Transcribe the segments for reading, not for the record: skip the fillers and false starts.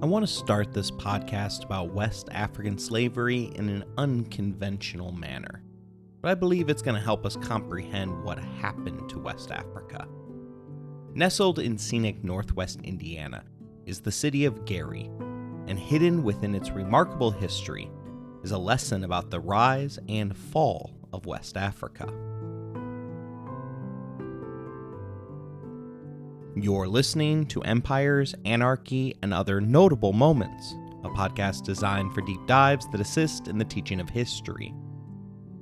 I want to start this podcast about West African slavery in an unconventional manner, but I believe it's going to help us comprehend what happened to West Africa. Nestled in scenic northwest Indiana is the city of Gary, and hidden within its remarkable history is a lesson about the rise and fall of West Africa. You're listening to Empires, Anarchy, and Other Notable Moments, a podcast designed for deep dives that assist in the teaching of history.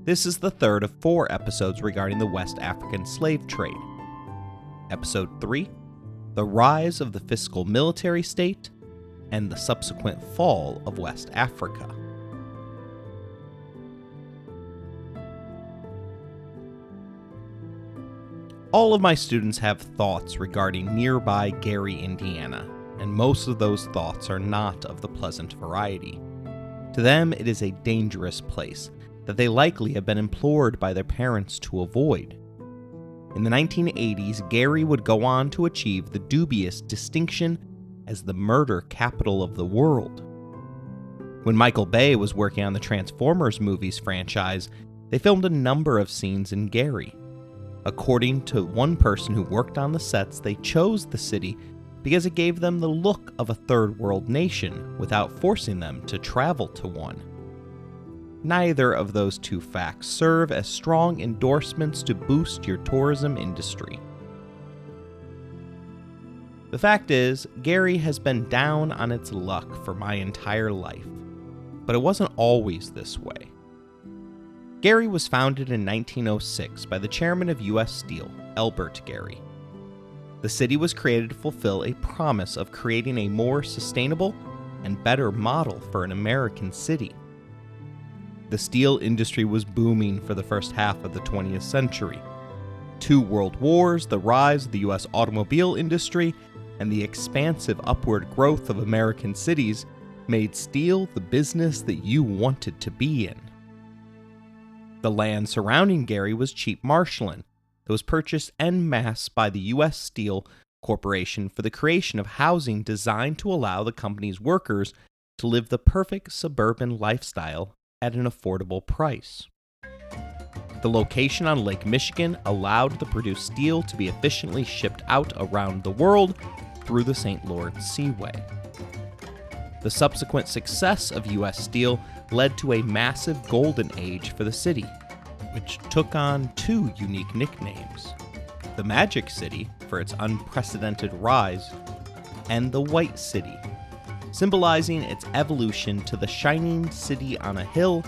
This is the third of 4 episodes regarding the West African slave trade. Episode 3, The Rise of the Fiscal Military State, and the subsequent fall of West Africa. All of my students have thoughts regarding nearby Gary, Indiana, and most of those thoughts are not of the pleasant variety. To them, it is a dangerous place that they likely have been implored by their parents to avoid. In the 1980s, Gary would go on to achieve the dubious distinction as the murder capital of the world. When Michael Bay was working on the Transformers movies franchise, they filmed a number of scenes in Gary. According to one person who worked on the sets, they chose the city because it gave them the look of a third world nation without forcing them to travel to one. Neither of those two facts serve as strong endorsements to boost your tourism industry. The fact is, Gary has been down on its luck for my entire life, but it wasn't always this way. Gary was founded in 1906 by the chairman of U.S. Steel, Elbert Gary. The city was created to fulfill a promise of creating a more sustainable and better model for an American city. The steel industry was booming for the first half of the 20th century. 2 world wars, the rise of the U.S. automobile industry, and the expansive upward growth of American cities made steel the business that you wanted to be in. The land surrounding Gary was cheap marshland that was purchased en masse by the U.S. Steel Corporation for the creation of housing designed to allow the company's workers to live the perfect suburban lifestyle at an affordable price. The location on Lake Michigan allowed the produced steel to be efficiently shipped out around the world through the St. Lawrence Seaway. The subsequent success of U.S. Steel led to a massive golden age for the city, which took on 2 unique nicknames: the Magic City, for its unprecedented rise, and the White City, symbolizing its evolution to the shining city on a hill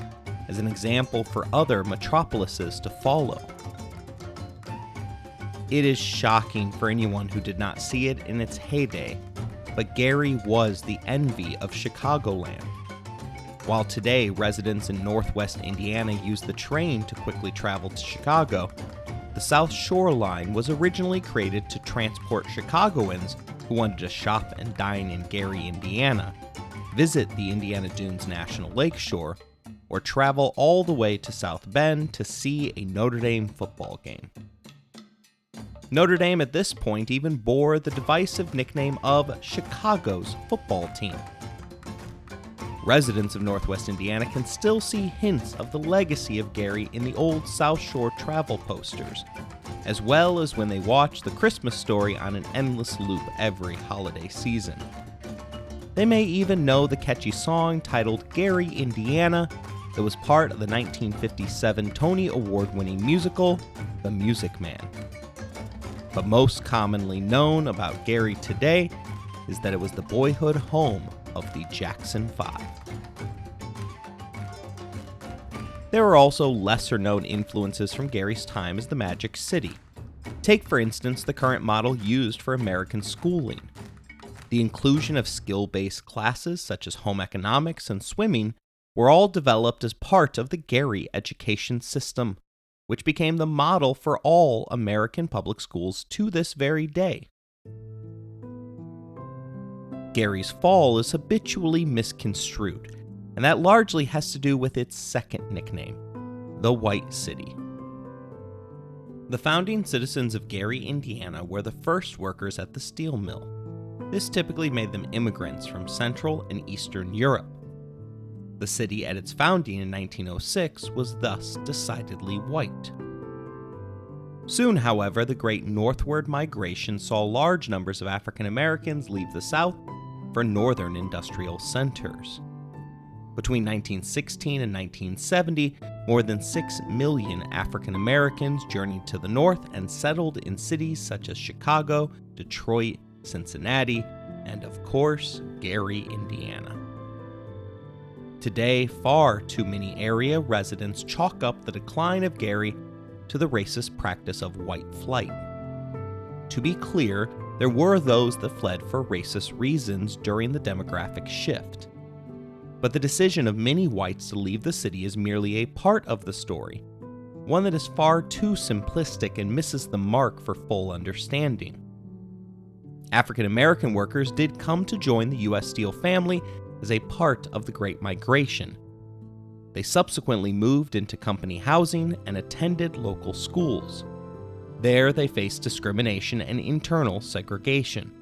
as an example for other metropolises to follow. It is shocking for anyone who did not see it in its heyday, but Gary was the envy of Chicagoland. While today residents in northwest Indiana use the train to quickly travel to Chicago, the South Shore Line was originally created to transport Chicagoans who wanted to shop and dine in Gary, Indiana, visit the Indiana Dunes National Lakeshore, or travel all the way to South Bend to see a Notre Dame football game. Notre Dame at this point even bore the divisive nickname of Chicago's football team. Residents of northwest Indiana can still see hints of the legacy of Gary in the old South Shore travel posters, as well as when they watch The Christmas Story on an endless loop every holiday season. They may even know the catchy song titled Gary, Indiana, that was part of the 1957 Tony Award-winning musical, The Music Man. But most commonly known about Gary today is that it was the boyhood home of the Jackson 5. There are also lesser-known influences from Gary's time as the Magic City. Take, for instance, the current model used for American schooling. The inclusion of skill-based classes such as home economics and swimming were all developed as part of the Gary education system, which became the model for all American public schools to this very day. Gary's fall is habitually misconstrued, and that largely has to do with its second nickname, the White City. The founding citizens of Gary, Indiana were the first workers at the steel mill. This typically made them immigrants from Central and Eastern Europe. The city at its founding in 1906 was thus decidedly white. Soon, however, the great northward migration saw large numbers of African Americans leave the South for northern industrial centers. Between 1916 and 1970, more than 6 million African Americans journeyed to the north and settled in cities such as Chicago, Detroit, Cincinnati, and of course, Gary, Indiana. Today, far too many area residents chalk up the decline of Gary to the racist practice of white flight. To be clear, there were those that fled for racist reasons during the demographic shift. But the decision of many whites to leave the city is merely a part of the story, one that is far too simplistic and misses the mark for full understanding. African American workers did come to join the U.S. Steel family as a part of the Great Migration. They subsequently moved into company housing and attended local schools. There they faced discrimination and internal segregation.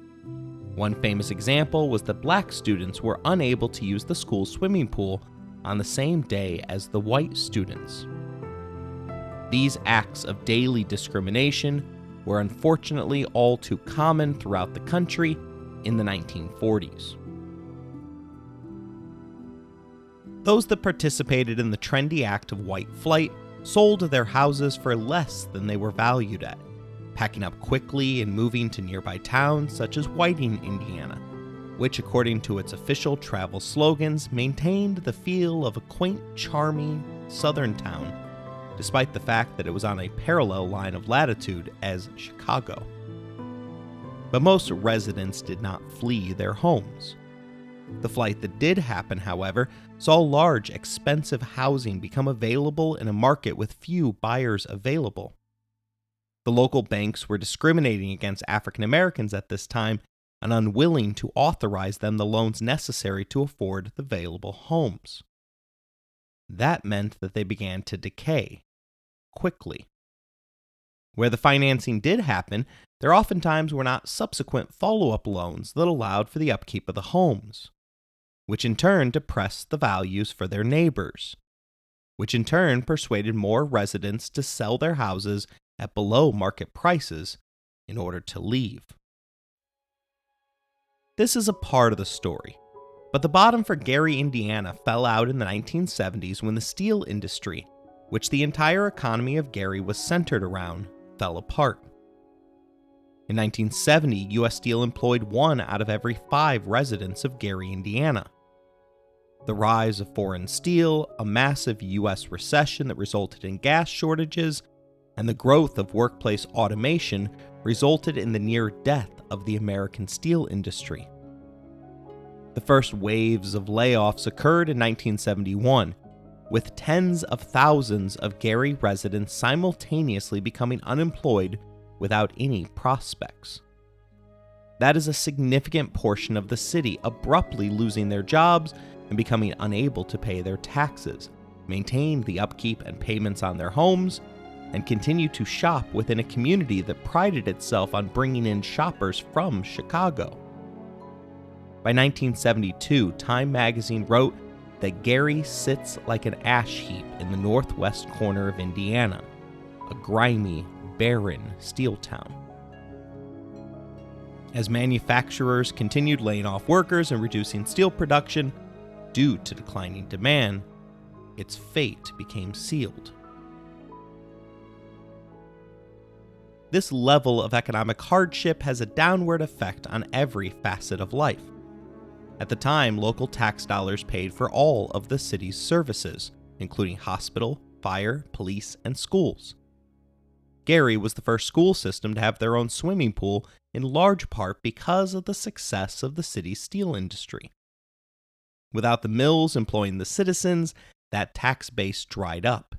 One famous example was that black students were unable to use the school swimming pool on the same day as the white students. These acts of daily discrimination were unfortunately all too common throughout the country in the 1940s. Those that participated in the trendy act of white flight sold their houses for less than they were valued at, packing up quickly and moving to nearby towns such as Whiting, Indiana, which, according to its official travel slogans, maintained the feel of a quaint, charming southern town, despite the fact that it was on a parallel line of latitude as Chicago. But most residents did not flee their homes. The flight that did happen, however, saw large, expensive housing become available in a market with few buyers available. The local banks were discriminating against African Americans at this time and unwilling to authorize them the loans necessary to afford the available homes. That meant that they began to decay quickly. Where the financing did happen, there oftentimes were not subsequent follow-up loans that allowed for the upkeep of the homes, which in turn depressed the values for their neighbors, which in turn persuaded more residents to sell their houses at below market prices in order to leave. This is a part of the story, but the bottom for Gary, Indiana fell out in the 1970s when the steel industry, which the entire economy of Gary was centered around, fell apart. In 1970, U.S. Steel employed 1 out of every 5 residents of Gary, Indiana. The rise of foreign steel, a massive U.S. recession that resulted in gas shortages, and the growth of workplace automation resulted in the near death of the American steel industry. The first waves of layoffs occurred in 1971, with tens of thousands of Gary residents simultaneously becoming unemployed without any prospects. That is a significant portion of the city abruptly losing their jobs and becoming unable to pay their taxes, maintain the upkeep and payments on their homes, and continue to shop within a community that prided itself on bringing in shoppers from Chicago. By 1972, Time magazine wrote that Gary sits like an ash heap in the northwest corner of Indiana, a grimy, barren steel town. As manufacturers continued laying off workers and reducing steel production due to declining demand, its fate became sealed. This level of economic hardship has a downward effect on every facet of life. At the time, local tax dollars paid for all of the city's services, including hospital, fire, police, and schools. Gary was the first school system to have their own swimming pool, in large part because of the success of the city's steel industry. Without the mills employing the citizens, that tax base dried up.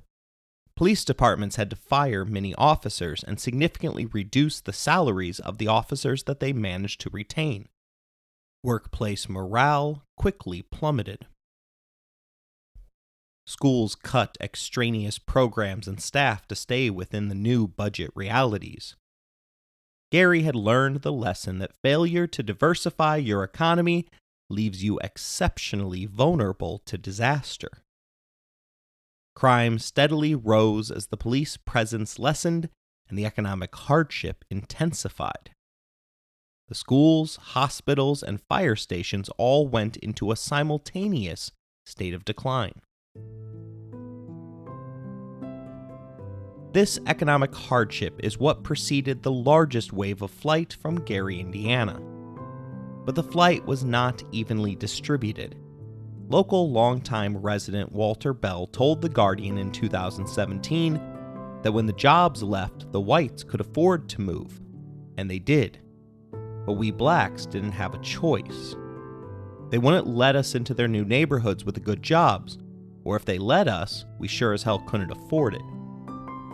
Police departments had to fire many officers and significantly reduce the salaries of the officers that they managed to retain. Workplace morale quickly plummeted. Schools cut extraneous programs and staff to stay within the new budget realities. Gary had learned the lesson that failure to diversify your economy leaves you exceptionally vulnerable to disaster. Crime steadily rose as the police presence lessened and the economic hardship intensified. The schools, hospitals, and fire stations all went into a simultaneous state of decline. This economic hardship is what preceded the largest wave of flight from Gary, Indiana. But the flight was not evenly distributed. Local longtime resident Walter Bell told The Guardian in 2017 that when the jobs left, the whites could afford to move, and they did. But we blacks didn't have a choice. They wouldn't let us into their new neighborhoods with the good jobs, or if they let us, we sure as hell couldn't afford it.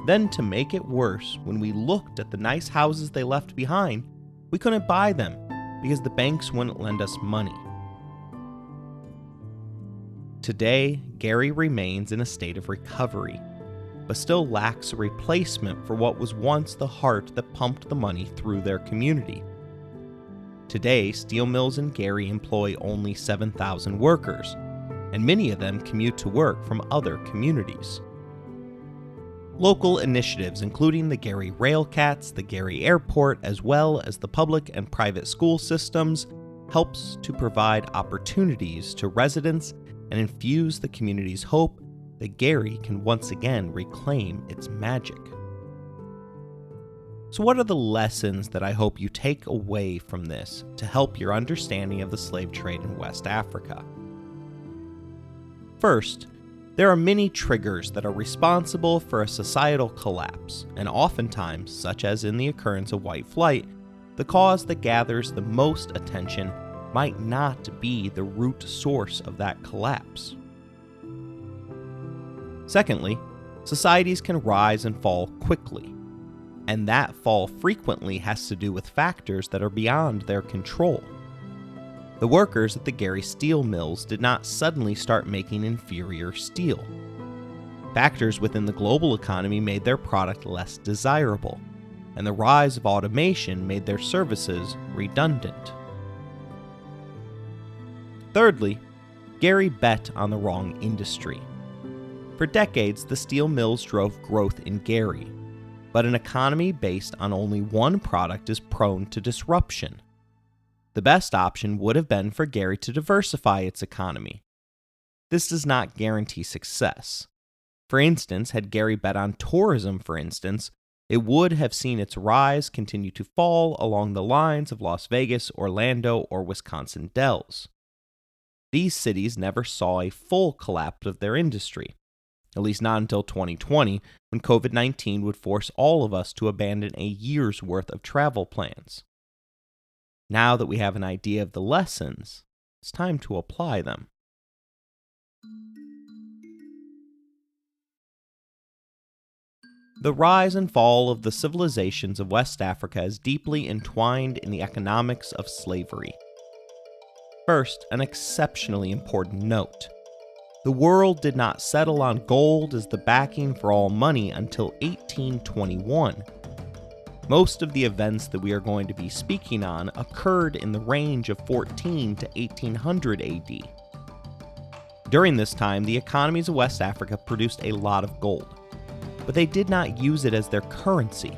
Then, to make it worse, when we looked at the nice houses they left behind, we couldn't buy them because the banks wouldn't lend us money. Today, Gary remains in a state of recovery, but still lacks a replacement for what was once the heart that pumped the money through their community. Today, steel mills in Gary employ only 7,000 workers, and many of them commute to work from other communities. Local initiatives, including the Gary Railcats, the Gary Airport, as well as the public and private school systems, helps to provide opportunities to residents and infuse the community's hope that Gary can once again reclaim its magic. So what are the lessons that I hope you take away from this to help your understanding of the slave trade in West Africa? First, there are many triggers that are responsible for a societal collapse, and oftentimes, such as in the occurrence of white flight, the cause that gathers the most attention might not be the root source of that collapse. Secondly, societies can rise and fall quickly, and that fall frequently has to do with factors that are beyond their control. The workers at the Gary steel mills did not suddenly start making inferior steel. Factors within the global economy made their product less desirable, and the rise of automation made their services redundant. Thirdly, Gary bet on the wrong industry. For decades, the steel mills drove growth in Gary, but an economy based on only one product is prone to disruption. The best option would have been for Gary to diversify its economy. This does not guarantee success. For instance, had Gary bet on tourism, it would have seen its rise continue to fall along the lines of Las Vegas, Orlando, or Wisconsin Dells. These cities never saw a full collapse of their industry, at least not until 2020, when COVID-19 would force all of us to abandon a year's worth of travel plans. Now that we have an idea of the lessons, it's time to apply them. The rise and fall of the civilizations of West Africa is deeply entwined in the economics of slavery. First, an exceptionally important note. The world did not settle on gold as the backing for all money until 1821. Most of the events that we are going to be speaking on occurred in the range of 14 to 1800 AD. During this time, the economies of West Africa produced a lot of gold, but they did not use it as their currency.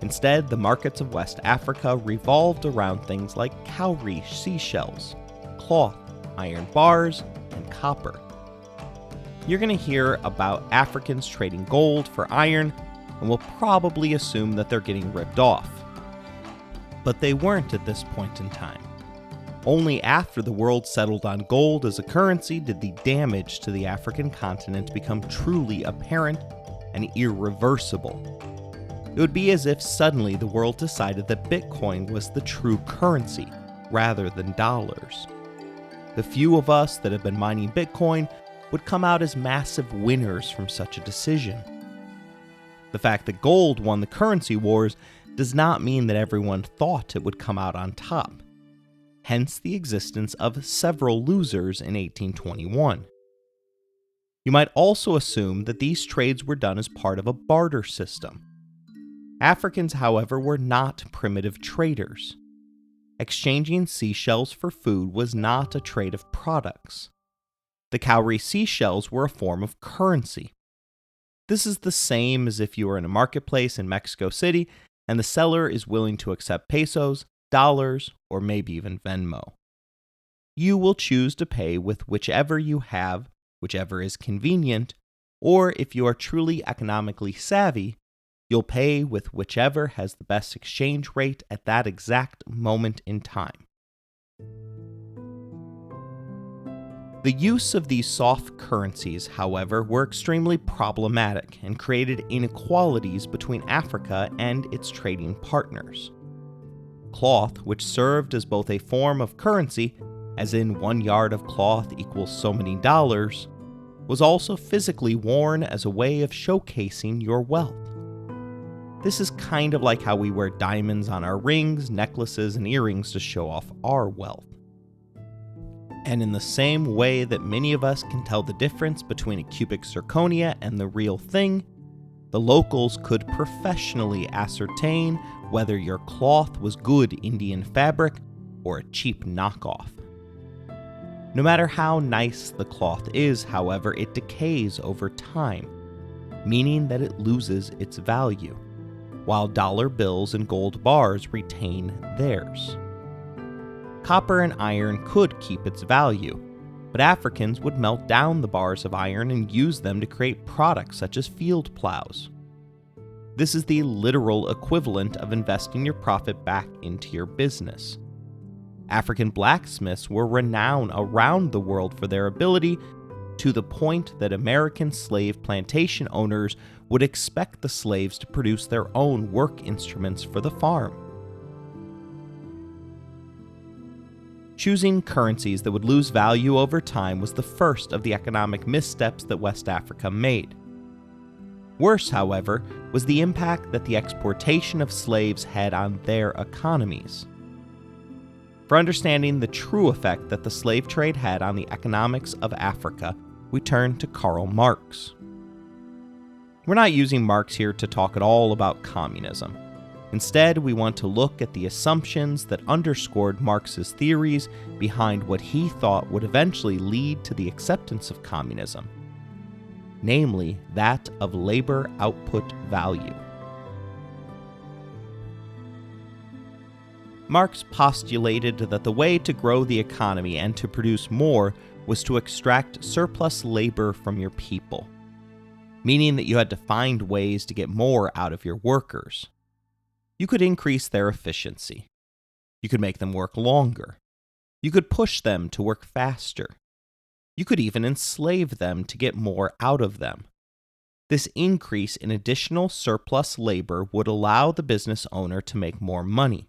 Instead, the markets of West Africa revolved around things like cowrie seashells, cloth, iron bars, and copper. You're going to hear about Africans trading gold for iron, and we'll probably assume that they're getting ripped off. But they weren't at this point in time. Only after the world settled on gold as a currency did the damage to the African continent become truly apparent and irreversible. It would be as if suddenly the world decided that Bitcoin was the true currency, rather than dollars. The few of us that have been mining Bitcoin would come out as massive winners from such a decision. The fact that gold won the currency wars does not mean that everyone thought it would come out on top. Hence the existence of several losers in 1821. You might also assume that these trades were done as part of a barter system. Africans, however, were not primitive traders. Exchanging seashells for food was not a trade of products. The cowrie seashells were a form of currency. This is the same as if you were in a marketplace in Mexico City and the seller is willing to accept pesos, dollars, or maybe even Venmo. You will choose to pay with whichever you have, whichever is convenient, or if you are truly economically savvy, you'll pay with whichever has the best exchange rate at that exact moment in time. The use of these soft currencies, however, were extremely problematic and created inequalities between Africa and its trading partners. Cloth, which served as both a form of currency, as in 1 yard of cloth equals so many dollars, was also physically worn as a way of showcasing your wealth. This is kind of like how we wear diamonds on our rings, necklaces, and earrings to show off our wealth. And in the same way that many of us can tell the difference between a cubic zirconia and the real thing, the locals could professionally ascertain whether your cloth was good Indian fabric or a cheap knockoff. No matter how nice the cloth is, however, it decays over time, meaning that it loses its value, while dollar bills and gold bars retain theirs. Copper and iron could keep its value, but Africans would melt down the bars of iron and use them to create products such as field plows. This is the literal equivalent of investing your profit back into your business. African blacksmiths were renowned around the world for their ability, to the point that American slave plantation owners would expect the slaves to produce their own work instruments for the farm. Choosing currencies that would lose value over time was the first of the economic missteps that West Africa made. Worse, however, was the impact that the exportation of slaves had on their economies. For understanding the true effect that the slave trade had on the economics of Africa, we turn to Karl Marx. We're not using Marx here to talk at all about communism. Instead, we want to look at the assumptions that underscored Marx's theories behind what he thought would eventually lead to the acceptance of communism, namely that of labor output value. Marx postulated that the way to grow the economy and to produce more was to extract surplus labor from your people, meaning that you had to find ways to get more out of your workers. You could increase their efficiency. You could make them work longer. You could push them to work faster. You could even enslave them to get more out of them. This increase in additional surplus labor would allow the business owner to make more money,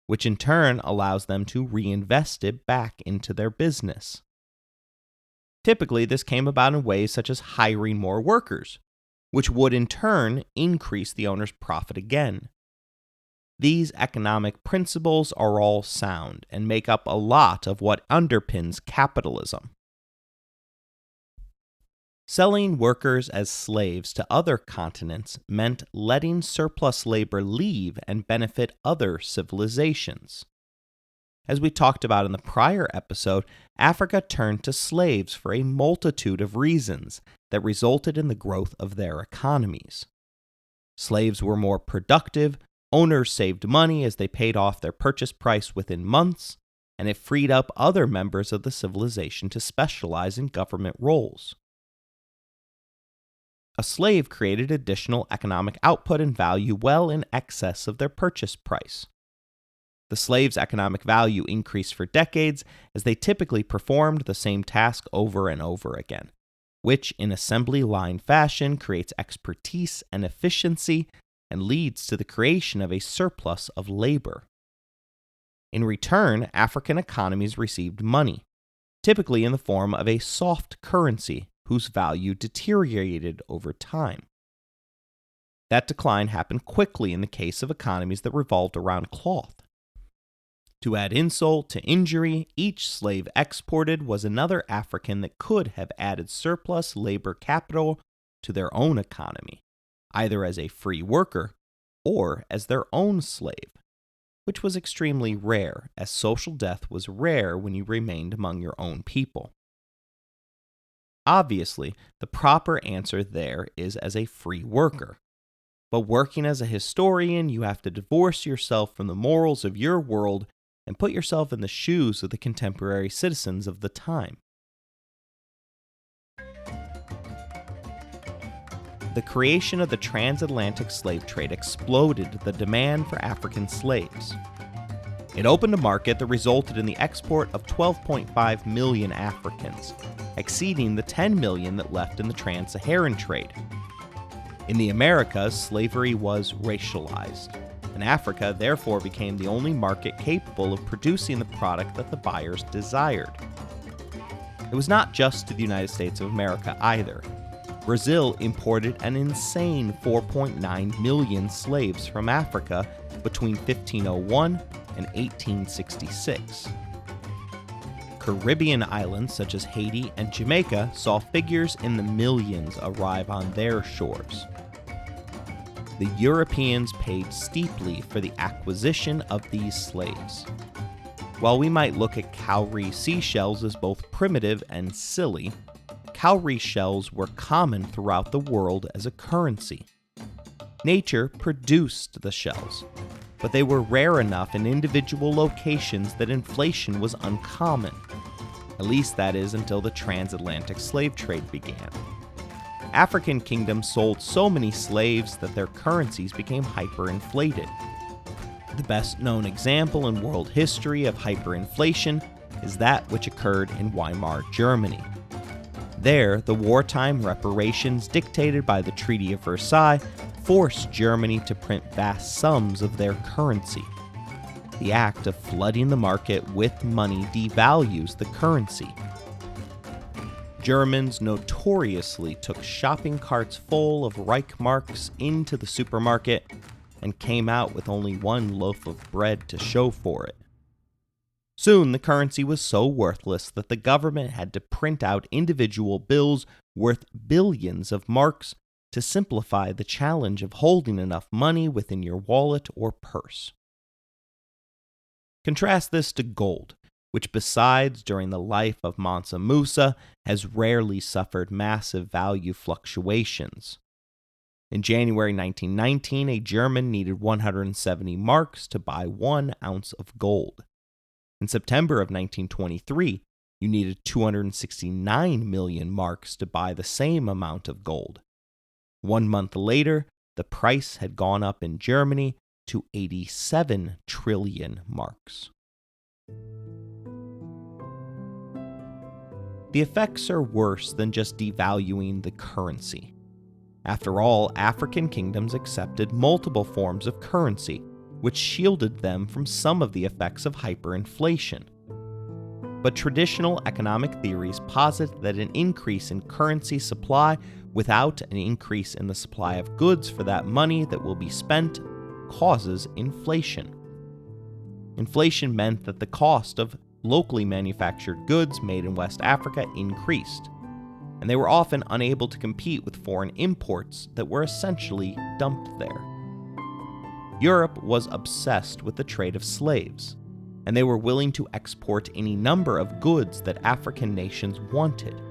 which in turn allows them to reinvest it back into their business. Typically, this came about in ways such as hiring more workers, which would in turn increase the owner's profit again. These economic principles are all sound and make up a lot of what underpins capitalism. Selling workers as slaves to other continents meant letting surplus labor leave and benefit other civilizations. As we talked about in the prior episode, Africa turned to slaves for a multitude of reasons that resulted in the growth of their economies. Slaves were more productive, owners saved money as they paid off their purchase price within months, and it freed up other members of the civilization to specialize in government roles. A slave created additional economic output and value well in excess of their purchase price. The slave's economic value increased for decades as they typically performed the same task over and over again, which in assembly line fashion creates expertise and efficiency and leads to the creation of a surplus of labor. In return, African economies received money, typically in the form of a soft currency whose value deteriorated over time. That decline happened quickly in the case of economies that revolved around cloth. To add insult to injury, each slave exported was another African that could have added surplus labor capital to their own economy, either as a free worker or as their own slave, which was extremely rare, as social death was rare when you remained among your own people. Obviously, the proper answer there is as a free worker. But working as a historian, you have to divorce yourself from the morals of your world and put yourself in the shoes of the contemporary citizens of the time. The creation of the transatlantic slave trade exploded the demand for African slaves. It opened a market that resulted in the export of 12.5 million Africans, exceeding the 10 million that left in the trans-Saharan trade. In the Americas, slavery was racialized, and Africa therefore became the only market capable of producing the product that the buyers desired. It was not just to the United States of America either. Brazil imported an insane 4.9 million slaves from Africa between 1501 and 1866. Caribbean islands such as Haiti and Jamaica saw figures in the millions arrive on their shores. The Europeans paid steeply for the acquisition of these slaves. While we might look at cowrie seashells as both primitive and silly, cowrie shells were common throughout the world as a currency. Nature produced the shells, but they were rare enough in individual locations that inflation was uncommon. At least that is until the transatlantic slave trade began. African kingdoms sold so many slaves that their currencies became hyperinflated. The best known example in world history of hyperinflation is that which occurred in Weimar Germany. There, the wartime reparations dictated by the Treaty of Versailles forced Germany to print vast sums of their currency. The act of flooding the market with money devalues the currency. Germans notoriously took shopping carts full of Reichmarks into the supermarket and came out with only one loaf of bread to show for it. Soon, the currency was so worthless that the government had to print out individual bills worth billions of marks to simplify the challenge of holding enough money within your wallet or purse. Contrast this to gold, which besides during the life of Mansa Musa has rarely suffered massive value fluctuations. In January 1919, a German needed 170 marks to buy 1 ounce of gold. In September of 1923, you needed 269 million marks to buy the same amount of gold. 1 month later, the price had gone up in Germany to 87 trillion marks. The effects are worse than just devaluing the currency. After all, African kingdoms accepted multiple forms of currency, which shielded them from some of the effects of hyperinflation. But traditional economic theories posit that an increase in currency supply without an increase in the supply of goods for that money that will be spent causes inflation. Inflation meant that the cost of locally manufactured goods made in West Africa increased, and they were often unable to compete with foreign imports that were essentially dumped there. Europe was obsessed with the trade of slaves, and they were willing to export any number of goods that African nations wanted.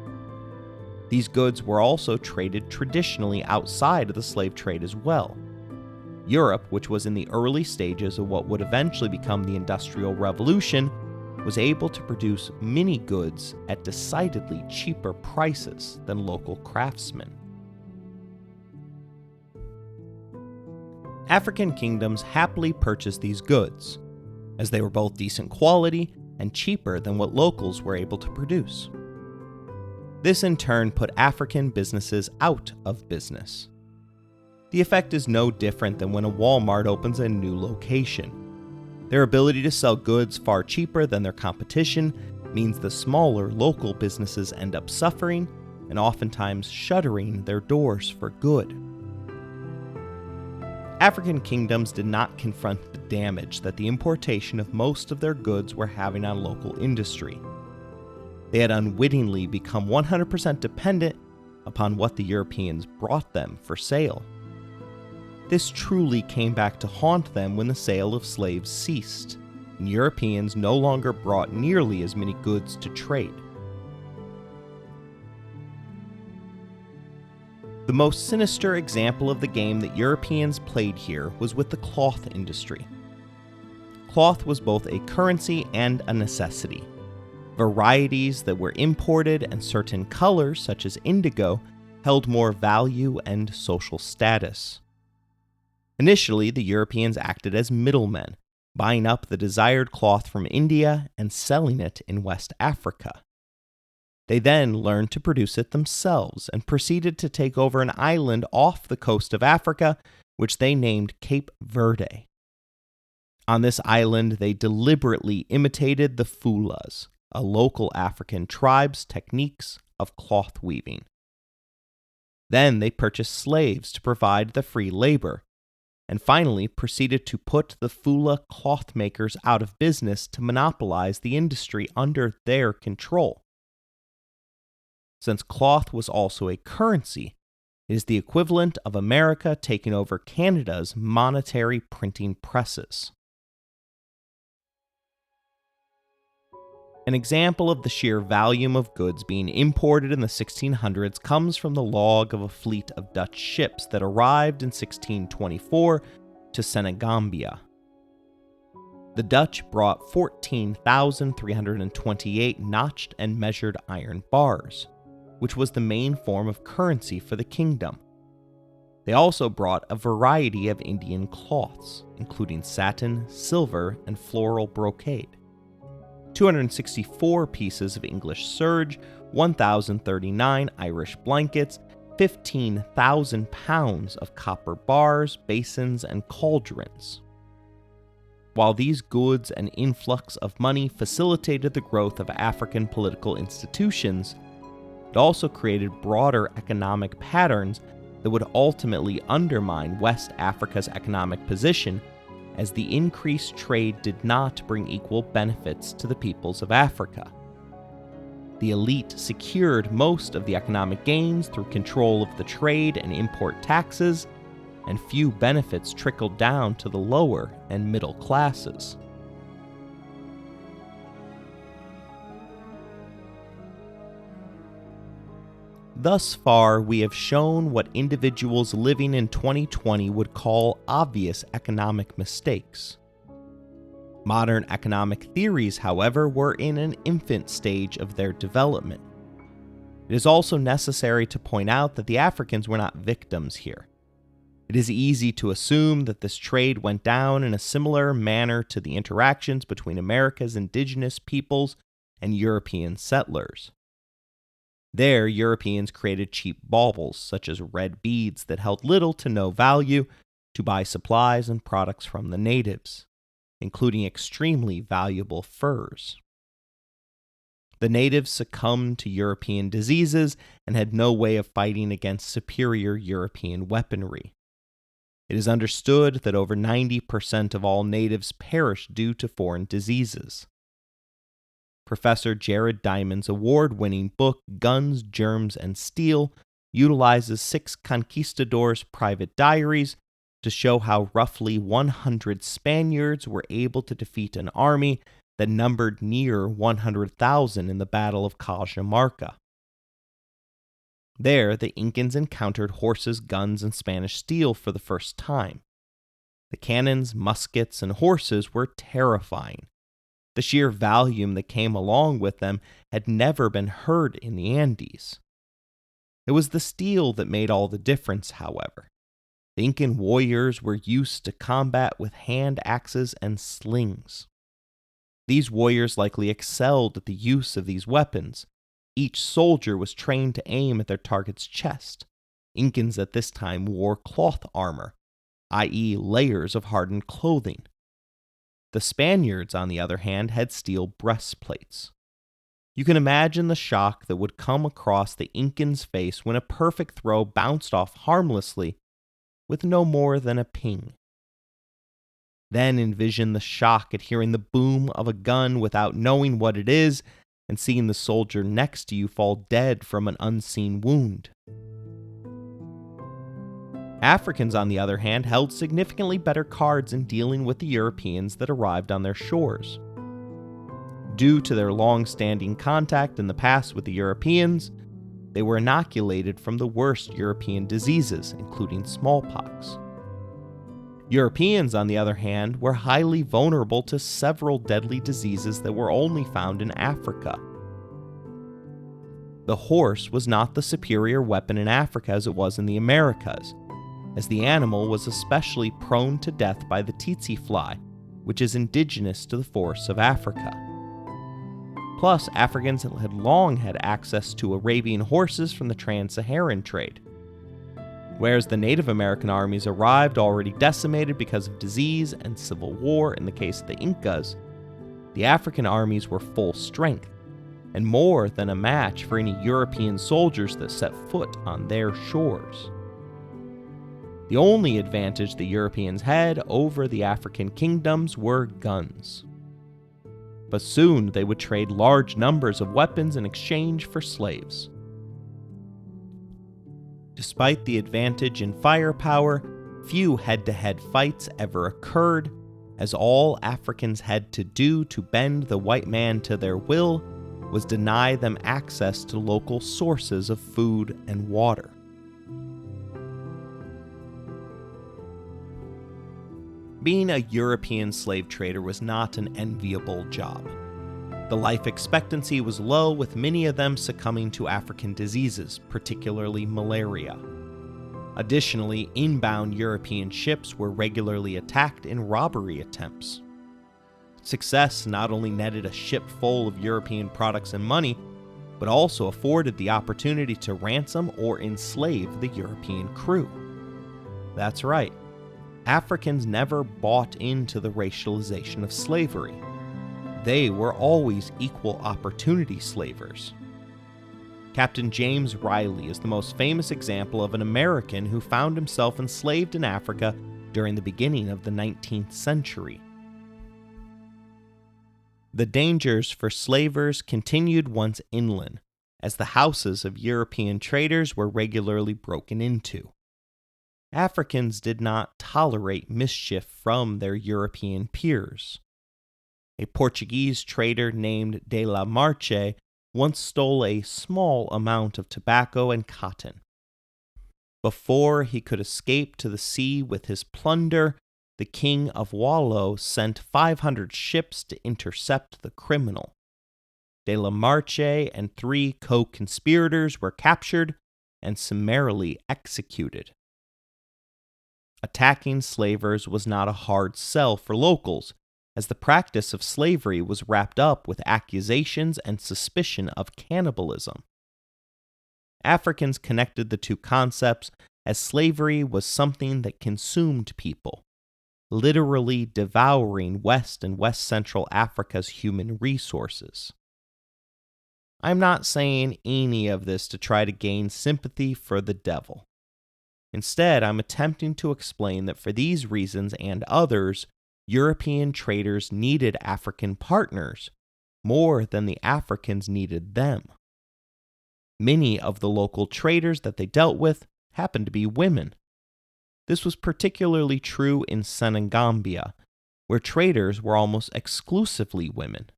These goods were also traded traditionally outside of the slave trade as well. Europe, which was in the early stages of what would eventually become the Industrial Revolution, was able to produce many goods at decidedly cheaper prices than local craftsmen. African kingdoms happily purchased these goods, as they were both decent quality and cheaper than what locals were able to produce. This in turn put African businesses out of business. The effect is no different than when a Walmart opens a new location. Their ability to sell goods far cheaper than their competition means the smaller local businesses end up suffering and oftentimes shuttering their doors for good. African kingdoms did not confront the damage that the importation of most of their goods were having on local industry. They had unwittingly become 100% dependent upon what the Europeans brought them for sale. This truly came back to haunt them when the sale of slaves ceased, and Europeans no longer brought nearly as many goods to trade. The most sinister example of the game that Europeans played here was with the cloth industry. Cloth was both a currency and a necessity. Varieties that were imported and certain colors, such as indigo, held more value and social status. Initially, the Europeans acted as middlemen, buying up the desired cloth from India and selling it in West Africa. They then learned to produce it themselves and proceeded to take over an island off the coast of Africa, which they named Cape Verde. On this island, they deliberately imitated the Fulas, a local African tribe's techniques of cloth weaving. Then they purchased slaves to provide the free labor, and finally proceeded to put the Fula cloth makers out of business to monopolize the industry under their control. Since cloth was also a currency, it is the equivalent of America taking over Canada's monetary printing presses. An example of the sheer volume of goods being imported in the 1600s comes from the log of a fleet of Dutch ships that arrived in 1624 to Senegambia. The Dutch brought 14,328 notched and measured iron bars, which was the main form of currency for the kingdom. They also brought a variety of Indian cloths, including satin, silver, and floral brocade. 264 pieces of English serge, 1,039 Irish blankets, 15,000 pounds of copper bars, basins, and cauldrons. While these goods and influx of money facilitated the growth of African political institutions, it also created broader economic patterns that would ultimately undermine West Africa's economic position, as the increased trade did not bring equal benefits to the peoples of Africa. The elite secured most of the economic gains through control of the trade and import taxes, and few benefits trickled down to the lower and middle classes. Thus far, we have shown what individuals living in 2020 would call obvious economic mistakes. Modern economic theories, however, were in an infant stage of their development. It is also necessary to point out that the Africans were not victims here. It is easy to assume that this trade went down in a similar manner to the interactions between America's indigenous peoples and European settlers. There, Europeans created cheap baubles, such as red beads that held little to no value, to buy supplies and products from the natives, including extremely valuable furs. The natives succumbed to European diseases and had no way of fighting against superior European weaponry. It is understood that over 90% of all natives perished due to foreign diseases. Professor Jared Diamond's award-winning book, Guns, Germs, and Steel, utilizes 6 conquistadors' private diaries to show how roughly 100 Spaniards were able to defeat an army that numbered near 100,000 in the Battle of Cajamarca. There, the Incans encountered horses, guns, and Spanish steel for the first time. The cannons, muskets, and horses were terrifying. The sheer volume that came along with them had never been heard in the Andes. It was the steel that made all the difference, however. The Incan warriors were used to combat with hand axes and slings. These warriors likely excelled at the use of these weapons. Each soldier was trained to aim at their target's chest. Incans at this time wore cloth armor, i.e., layers of hardened clothing. The Spaniards, on the other hand, had steel breastplates. You can imagine the shock that would come across the Incan's face when a perfect throw bounced off harmlessly with no more than a ping. Then envision the shock at hearing the boom of a gun without knowing what it is and seeing the soldier next to you fall dead from an unseen wound. Africans, on the other hand, held significantly better cards in dealing with the Europeans that arrived on their shores. Due to their long-standing contact in the past with the Europeans, they were inoculated from the worst European diseases, including smallpox. Europeans, on the other hand, were highly vulnerable to several deadly diseases that were only found in Africa. The horse was not the superior weapon in Africa as it was in the Americas, as the animal was especially prone to death by the tsetse fly, which is indigenous to the forests of Africa. Plus, Africans had long had access to Arabian horses from the trans-Saharan trade. Whereas the Native American armies arrived already decimated because of disease and civil war in the case of the Incas, the African armies were full strength, and more than a match for any European soldiers that set foot on their shores. The only advantage the Europeans had over the African kingdoms were guns. But soon they would trade large numbers of weapons in exchange for slaves. Despite the advantage in firepower, few head-to-head fights ever occurred, as all Africans had to do to bend the white man to their will was deny them access to local sources of food and water. Being a European slave trader was not an enviable job. The life expectancy was low, with many of them succumbing to African diseases, particularly malaria. Additionally, inbound European ships were regularly attacked in robbery attempts. Success not only netted a ship full of European products and money, but also afforded the opportunity to ransom or enslave the European crew. That's right. Africans never bought into the racialization of slavery. They were always equal opportunity slavers. Captain James Riley is the most famous example of an American who found himself enslaved in Africa during the beginning of the 19th century. The dangers for slavers continued once inland, as the houses of European traders were regularly broken into. Africans did not tolerate mischief from their European peers. A Portuguese trader named de la Marche once stole a small amount of tobacco and cotton. Before he could escape to the sea with his plunder, the King of Wallo sent 500 ships to intercept the criminal. De la Marche and 3 co-conspirators were captured and summarily executed. Attacking slavers was not a hard sell for locals, as the practice of slavery was wrapped up with accusations and suspicion of cannibalism. Africans connected the two concepts, as slavery was something that consumed people, literally devouring West and West Central Africa's human resources. I'm not saying any of this to try to gain sympathy for the devil. Instead, I'm attempting to explain that for these reasons and others, European traders needed African partners more than the Africans needed them. Many of the local traders that they dealt with happened to be women. This was particularly true in Senegambia, where traders were almost exclusively women.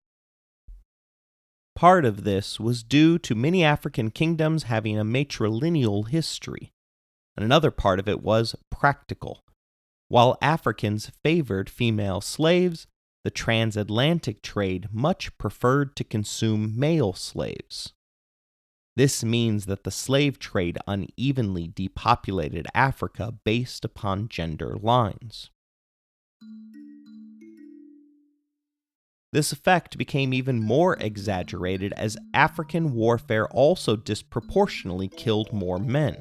Part of this was due to many African kingdoms having a matrilineal history, and another part of it was practical. While Africans favored female slaves, the transatlantic trade much preferred to consume male slaves. This means that the slave trade unevenly depopulated Africa based upon gender lines. This effect became even more exaggerated as African warfare also disproportionately killed more men.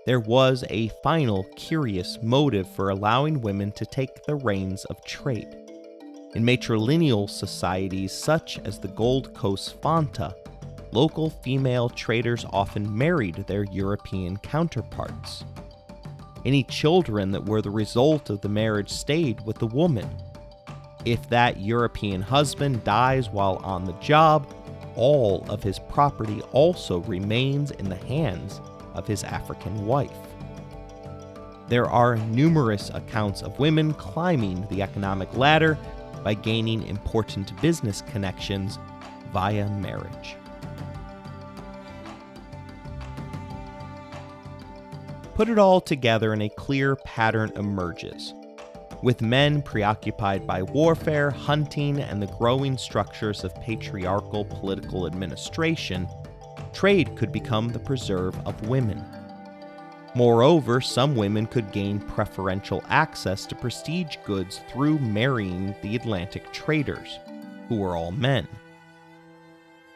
There was a final curious motive for allowing women to take the reins of trade. In matrilineal societies such as the Gold Coast Fanta, local female traders often married their European counterparts. Any children that were the result of the marriage stayed with the woman. If that European husband dies while on the job, all of his property also remains in the hands of his African wife. There are numerous accounts of women climbing the economic ladder by gaining important business connections via marriage. Put it all together and a clear pattern emerges. With men preoccupied by warfare, hunting, and the growing structures of patriarchal political administration, trade could become the preserve of women. Moreover, some women could gain preferential access to prestige goods through marrying the Atlantic traders, who were all men.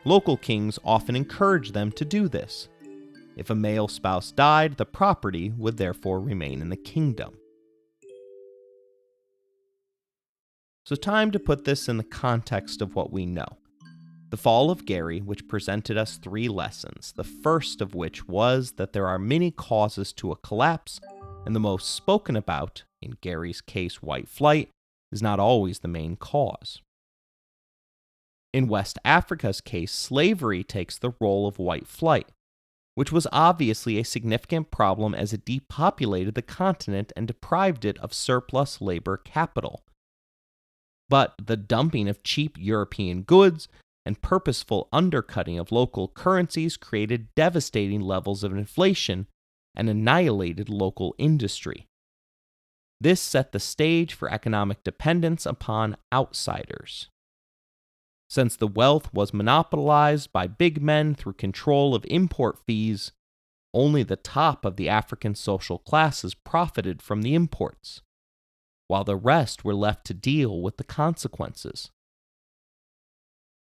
Local kings often encouraged them to do this. If a male spouse died, the property would therefore remain in the kingdom. So time to put this in the context of what we know. The fall of Gary, which presented us 3 lessons, the first of which was that there are many causes to a collapse, and the most spoken about, in Gary's case white flight, is not always the main cause. In West Africa's case, slavery takes the role of white flight, which was obviously a significant problem as it depopulated the continent and deprived it of surplus labor capital. But the dumping of cheap European goods and purposeful undercutting of local currencies created devastating levels of inflation and annihilated local industry. This set the stage for economic dependence upon outsiders. Since the wealth was monopolized by big men through control of import fees, only the top of the African social classes profited from the imports, while the rest were left to deal with the consequences.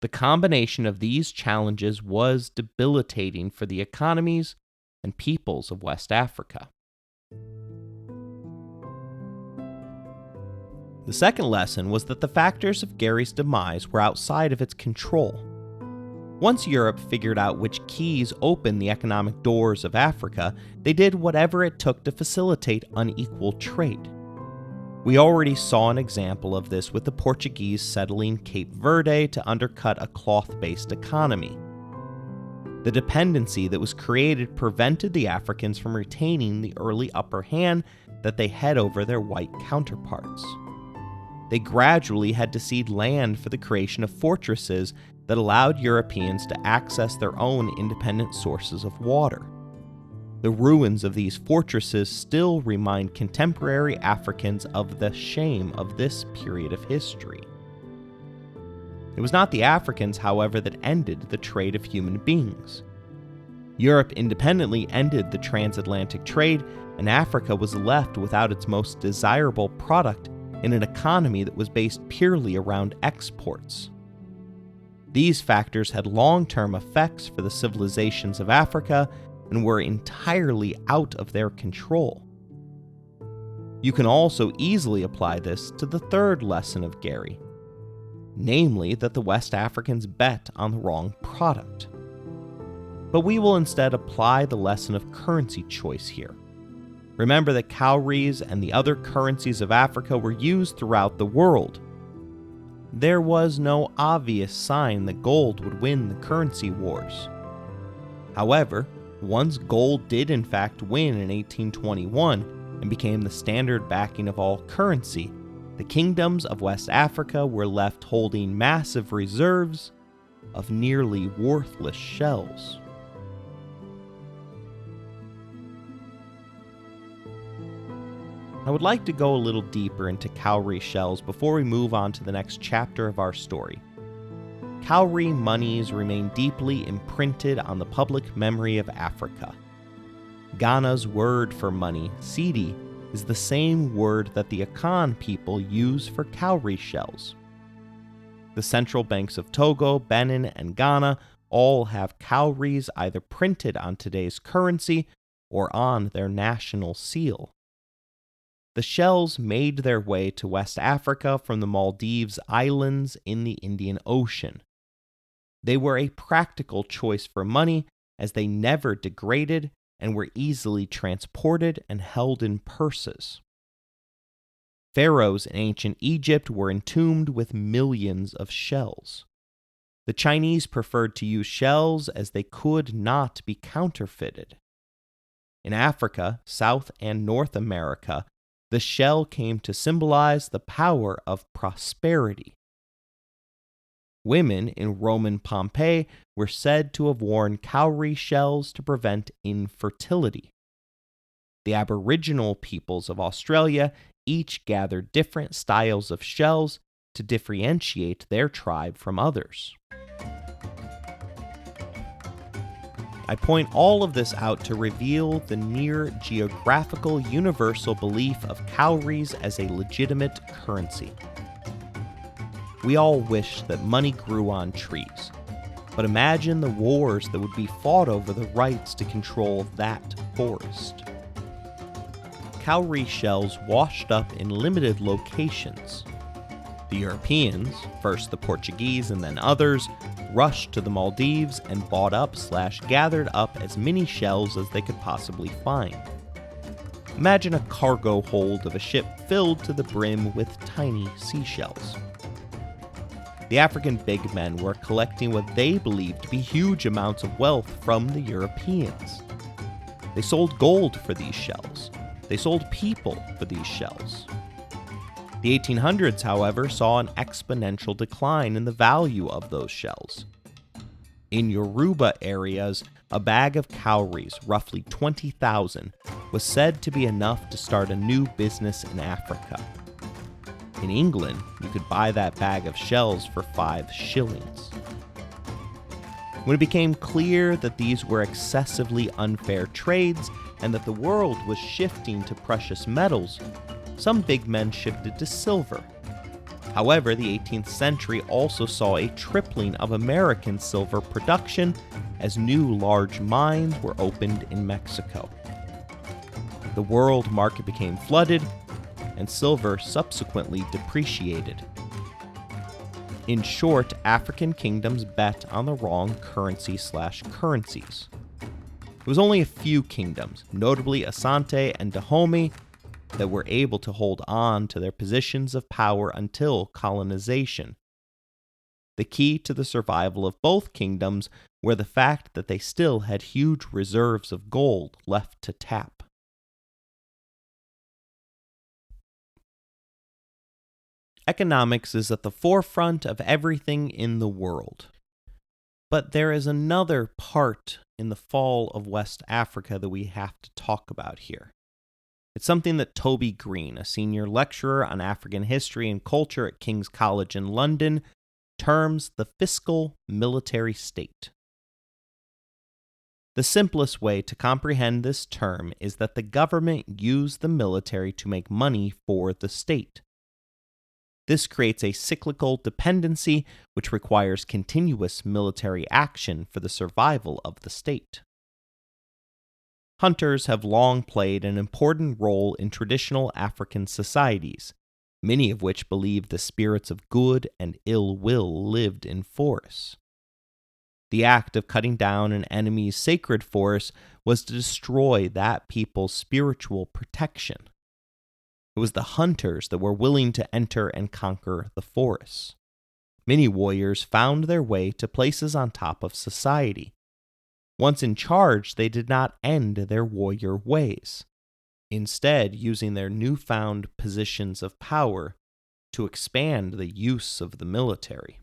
The combination of these challenges was debilitating for the economies and peoples of West Africa. The second lesson was that the factors of Gary's demise were outside of its control. Once Europe figured out which keys opened the economic doors of Africa, they did whatever it took to facilitate unequal trade. We already saw an example of this with the Portuguese settling Cape Verde to undercut a cloth-based economy. The dependency that was created prevented the Africans from retaining the early upper hand that they had over their white counterparts. They gradually had to cede land for the creation of fortresses that allowed Europeans to access their own independent sources of water. The ruins of these fortresses still remind contemporary Africans of the shame of this period of history. It was not the Africans, however, that ended the trade of human beings. Europe independently ended the transatlantic trade, and Africa was left without its most desirable product in an economy that was based purely around exports. These factors had long-term effects for the civilizations of Africa and were entirely out of their control. You can also easily apply this to the third lesson of Gary, namely that the West Africans bet on the wrong product. But we will instead apply the lesson of currency choice here. Remember that cowries and the other currencies of Africa were used throughout the world. There was no obvious sign that gold would win the currency wars. However, once gold did in fact win in 1821 and became the standard backing of all currency, the kingdoms of West Africa were left holding massive reserves of nearly worthless shells. I would like to go a little deeper into cowrie shells before we move on to the next chapter of our story. Cowrie monies remain deeply imprinted on the public memory of Africa. Ghana's word for money, cedi, is the same word that the Akan people use for cowrie shells. The central banks of Togo, Benin, and Ghana all have cowries either printed on today's currency or on their national seal. The shells made their way to West Africa from the Maldives Islands in the Indian Ocean. They were a practical choice for money as they never degraded and were easily transported and held in purses. Pharaohs in ancient Egypt were entombed with millions of shells. The Chinese preferred to use shells as they could not be counterfeited. In Africa, South and North America, the shell came to symbolize the power of prosperity. Women in Roman Pompeii were said to have worn cowrie shells to prevent infertility. The Aboriginal peoples of Australia each gathered different styles of shells to differentiate their tribe from others. I point all of this out to reveal the near geographical universal belief of cowries as a legitimate currency. We all wish that money grew on trees, but imagine the wars that would be fought over the rights to control that forest. Cowrie shells washed up in limited locations. The Europeans, first the Portuguese and then others, rushed to the Maldives and bought up/gathered up as many shells as they could possibly find. Imagine a cargo hold of a ship filled to the brim with tiny seashells. The African big men were collecting what they believed to be huge amounts of wealth from the Europeans. They sold gold for these shells. They sold people for these shells. The 1800s, however, saw an exponential decline in the value of those shells. In Yoruba areas, a bag of cowries, roughly 20,000, was said to be enough to start a new business in Africa. In England, you could buy that bag of shells for 5 shillings. When it became clear that these were excessively unfair trades and that the world was shifting to precious metals, some big men shifted to silver. However, the 18th century also saw a tripling of American silver production as new large mines were opened in Mexico. The world market became flooded, and silver subsequently depreciated. In short, African kingdoms bet on the wrong currency/currencies. It was only a few kingdoms, notably Asante and Dahomey, that were able to hold on to their positions of power until colonization. The key to the survival of both kingdoms were the fact that they still had huge reserves of gold left to tap. Economics is at the forefront of everything in the world. But there is another part in the fall of West Africa that we have to talk about here. It's something that Toby Green, a senior lecturer on African history and culture at King's College in London, terms the fiscal military state. The simplest way to comprehend this term is that the government used the military to make money for the state. This creates a cyclical dependency which requires continuous military action for the survival of the state. Hunters have long played an important role in traditional African societies, many of which believed the spirits of good and ill will lived in forests. The act of cutting down an enemy's sacred forest was to destroy that people's spiritual protection. It was the hunters that were willing to enter and conquer the forests. Many warriors found their way to places on top of society. Once in charge, they did not end their warrior ways, instead using their newfound positions of power to expand the use of the military.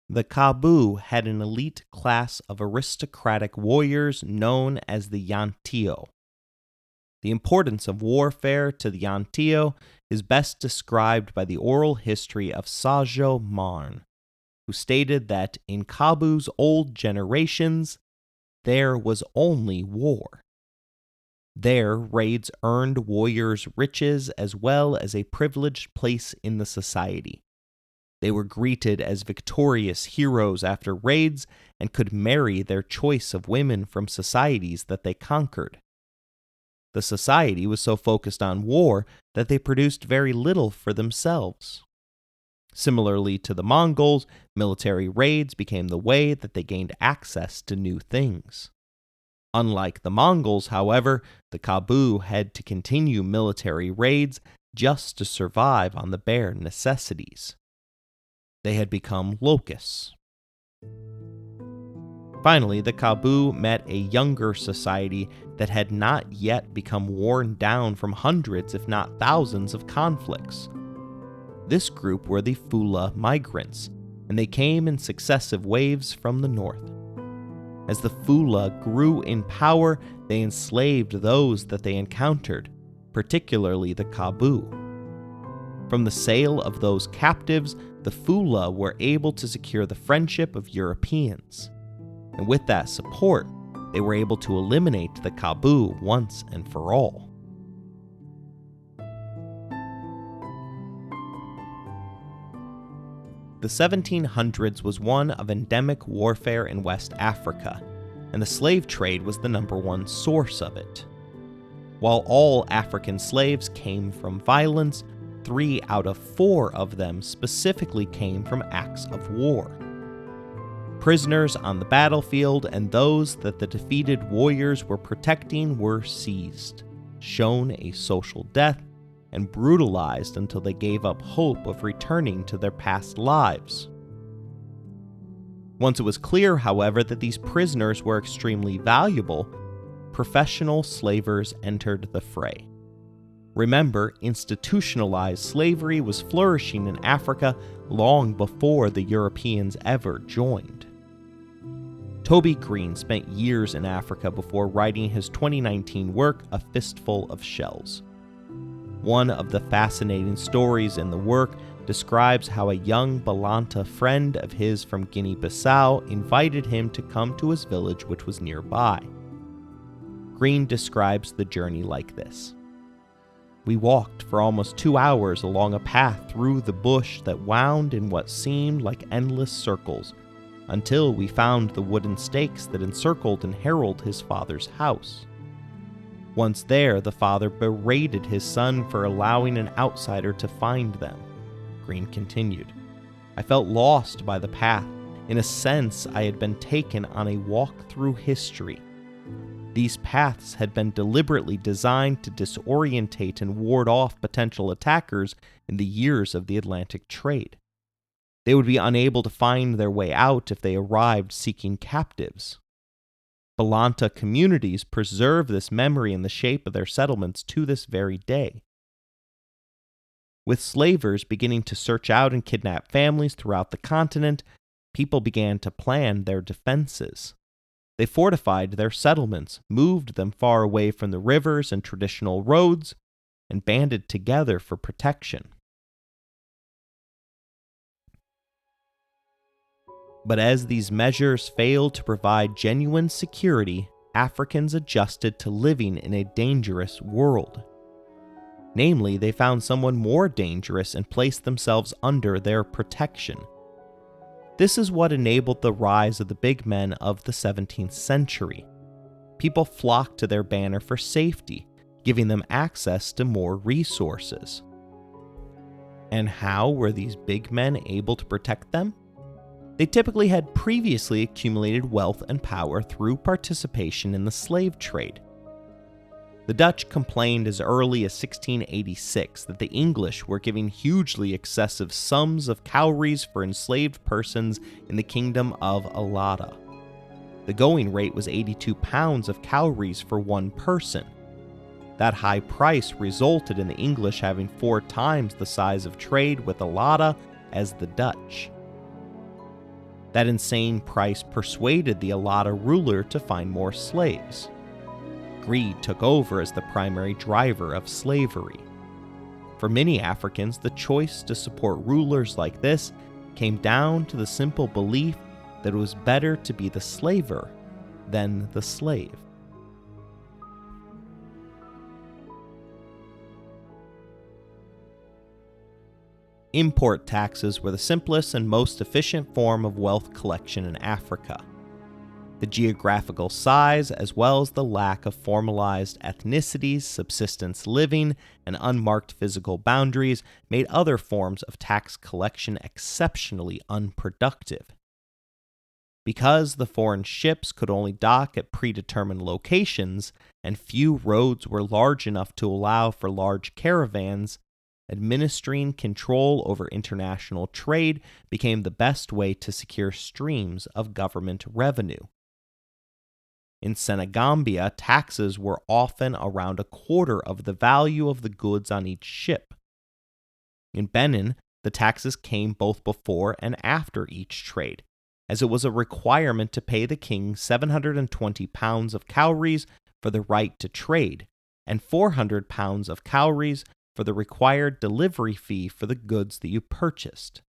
The Kabu had an elite class of aristocratic warriors known as the Yantio. The importance of warfare to the Yantio is best described by the oral history of Sajo Marn, who stated that in Kabu's old generations, there was only war. There, raids earned warriors riches as well as a privileged place in the society. They were greeted as victorious heroes after raids and could marry their choice of women from societies that they conquered. The society was so focused on war that they produced very little for themselves. Similarly to the Mongols, military raids became the way that they gained access to new things. Unlike the Mongols, however, the Kabu had to continue military raids just to survive on the bare necessities. They had become locusts. Finally, the Kabu met a younger society that had not yet become worn down from hundreds, if not thousands, of conflicts. This group were the Fula migrants, and they came in successive waves from the north. As the Fula grew in power, they enslaved those that they encountered, particularly the Kabu. From the sale of those captives, the Fula were able to secure the friendship of Europeans. And with that support, they were able to eliminate the Kabu once and for all. The 1700s was one of endemic warfare in West Africa, and the slave trade was the number one source of it. While all African slaves came from violence, 3 out of 4 of them specifically came from acts of war. Prisoners on the battlefield and those that the defeated warriors were protecting were seized, shown a social death, and brutalized until they gave up hope of returning to their past lives. Once it was clear, however, that these prisoners were extremely valuable, professional slavers entered the fray. Remember, institutionalized slavery was flourishing in Africa long before the Europeans ever joined. Toby Green spent years in Africa before writing his 2019 work, A Fistful of Shells. One of the fascinating stories in the work describes how a young Balanta friend of his from Guinea-Bissau invited him to come to his village, which was nearby. Green describes the journey like this. We walked for almost 2 hours along a path through the bush that wound in what seemed like endless circles, until we found the wooden stakes that encircled and heralded his father's house. Once there, the father berated his son for allowing an outsider to find them. Green continued, I felt lost by the path. In a sense, I had been taken on a walk through history. These paths had been deliberately designed to disorientate and ward off potential attackers in the years of the Atlantic trade. They would be unable to find their way out if they arrived seeking captives. Balanta communities preserve this memory in the shape of their settlements to this very day. With slavers beginning to search out and kidnap families throughout the continent, people began to plan their defenses. They fortified their settlements, moved them far away from the rivers and traditional roads, and banded together for protection. But as these measures failed to provide genuine security, Africans adjusted to living in a dangerous world. Namely, they found someone more dangerous and placed themselves under their protection. This is what enabled the rise of the big men of the 17th century. People flocked to their banner for safety, giving them access to more resources. And how were these big men able to protect them? They typically had previously accumulated wealth and power through participation in the slave trade. The Dutch complained as early as 1686 that the English were giving hugely excessive sums of cowries for enslaved persons in the kingdom of Alada. The going rate was 82 pounds of cowries for one person. That high price resulted in the English having 4 times the size of trade with Alada as the Dutch. That insane price persuaded the Alada ruler to find more slaves. Greed took over as the primary driver of slavery. For many Africans, the choice to support rulers like this came down to the simple belief that it was better to be the slaver than the slave. Import taxes were the simplest and most efficient form of wealth collection in Africa. The geographical size, as well as the lack of formalized ethnicities, subsistence living, and unmarked physical boundaries, made other forms of tax collection exceptionally unproductive. Because the foreign ships could only dock at predetermined locations, and few roads were large enough to allow for large caravans, administering control over international trade became the best way to secure streams of government revenue. In Senegambia, taxes were often around a quarter of the value of the goods on each ship. In Benin, the taxes came both before and after each trade, as it was a requirement to pay the king 720 pounds of cowries for the right to trade, and 400 pounds of cowries for the required delivery fee for the goods that you purchased.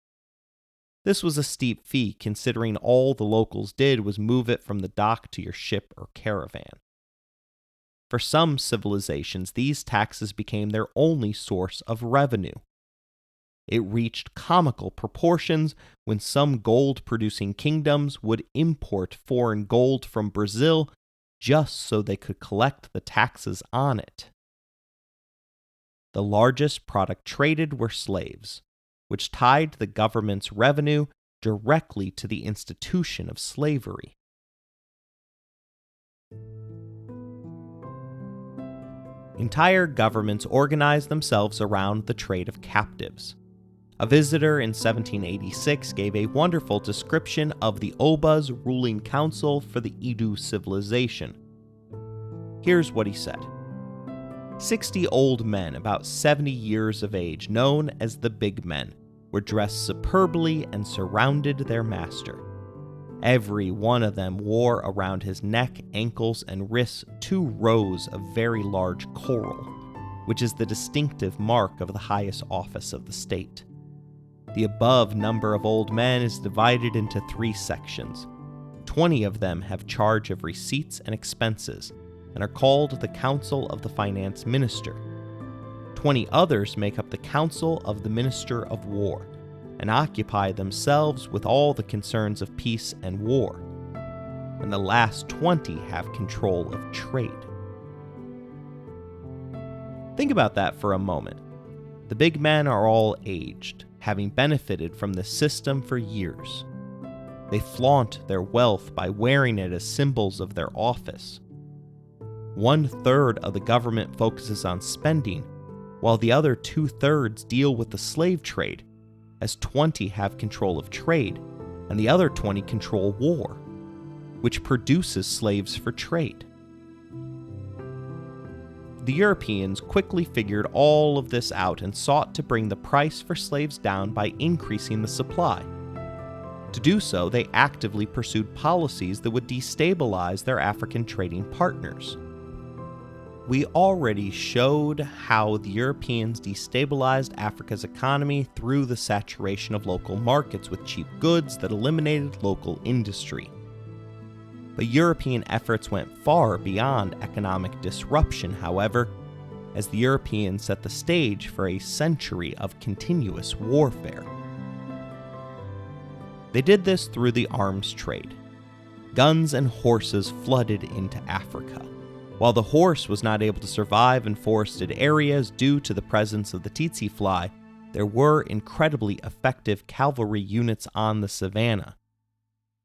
This was a steep fee, considering all the locals did was move it from the dock to your ship or caravan. For some civilizations, these taxes became their only source of revenue. It reached comical proportions when some gold-producing kingdoms would import foreign gold from Brazil just so they could collect the taxes on it. The largest product traded were slaves, which tied the government's revenue directly to the institution of slavery. Entire governments organized themselves around the trade of captives. A visitor in 1786 gave a wonderful description of the Oba's ruling council for the Edo civilization. Here's what he said. 60 old men, about 70 years of age, known as the big men, were dressed superbly and surrounded their master. Every one of them wore around his neck, ankles, and wrists 2 rows of very large coral, which is the distinctive mark of the highest office of the state. The above number of old men is divided into 3 sections. 20 of them have charge of receipts and expenses, and are called the Council of the Finance Minister. 20 others make up the Council of the Minister of War, and occupy themselves with all the concerns of peace and war. And the last 20 have control of trade. Think about that for a moment. The big men are all aged, having benefited from this system for years. They flaunt their wealth by wearing it as symbols of their office. 1/3 of the government focuses on spending, while the other 2/3 deal with the slave trade, as 20 have control of trade, and the other 20 control war, which produces slaves for trade. The Europeans quickly figured all of this out and sought to bring the price for slaves down by increasing the supply. To do so, they actively pursued policies that would destabilize their African trading partners. We already showed how the Europeans destabilized Africa's economy through the saturation of local markets with cheap goods that eliminated local industry. But European efforts went far beyond economic disruption, however, as the Europeans set the stage for a century of continuous warfare. They did this through the arms trade. Guns and horses flooded into Africa. While the horse was not able to survive in forested areas due to the presence of the tsetse fly, there were incredibly effective cavalry units on the savannah.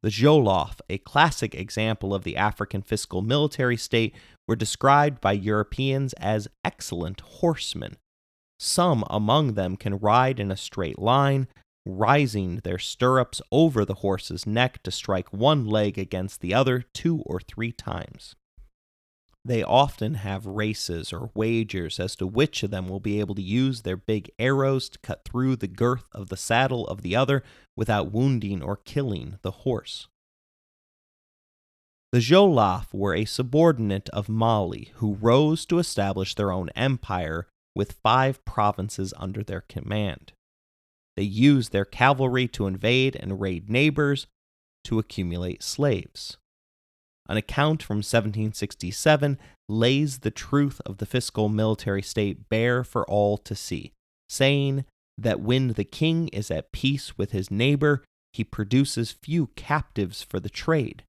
The Jolof, a classic example of the African fiscal military state, were described by Europeans as excellent horsemen. Some among them can ride in a straight line, rising their stirrups over the horse's neck to strike one leg against the other 2 or 3 times. They often have races or wagers as to which of them will be able to use their big arrows to cut through the girth of the saddle of the other without wounding or killing the horse. The Jolof were a subordinate of Mali who rose to establish their own empire with 5 provinces under their command. They used their cavalry to invade and raid neighbors to accumulate slaves. An account from 1767 lays the truth of the fiscal military state bare for all to see, saying that when the king is at peace with his neighbor, he produces few captives for the trade,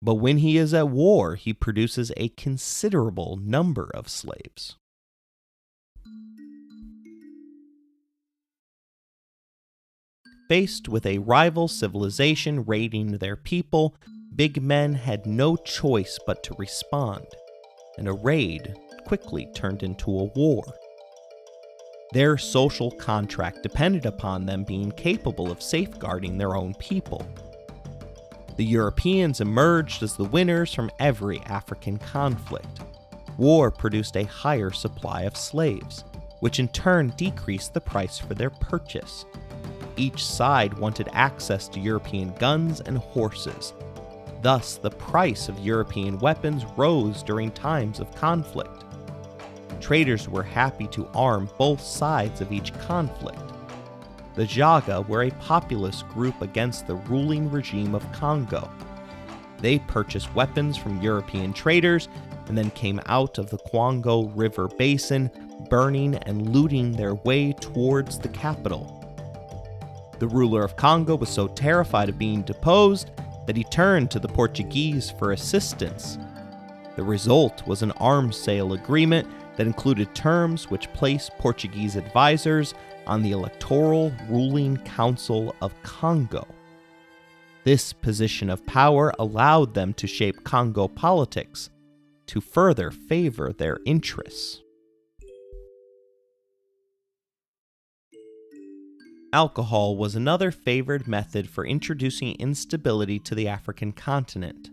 but when he is at war, he produces a considerable number of slaves. Faced with a rival civilization raiding their people, big men had no choice but to respond, and a raid quickly turned into a war. Their social contract depended upon them being capable of safeguarding their own people. The Europeans emerged as the winners from every African conflict. War produced a higher supply of slaves, which in turn decreased the price for their purchase. Each side wanted access to European guns and horses. Thus, the price of European weapons rose during times of conflict. Traders were happy to arm both sides of each conflict. The Jaga were a populist group against the ruling regime of Congo. They purchased weapons from European traders and then came out of the Kwango River basin, burning and looting their way towards the capital. The ruler of Congo was so terrified of being deposed that he turned to the Portuguese for assistance. The result was an arms sale agreement that included terms which placed Portuguese advisors on the electoral ruling council of Congo. This position of power allowed them to shape Congo politics to further favor their interests. Alcohol was another favored method for introducing instability to the African continent.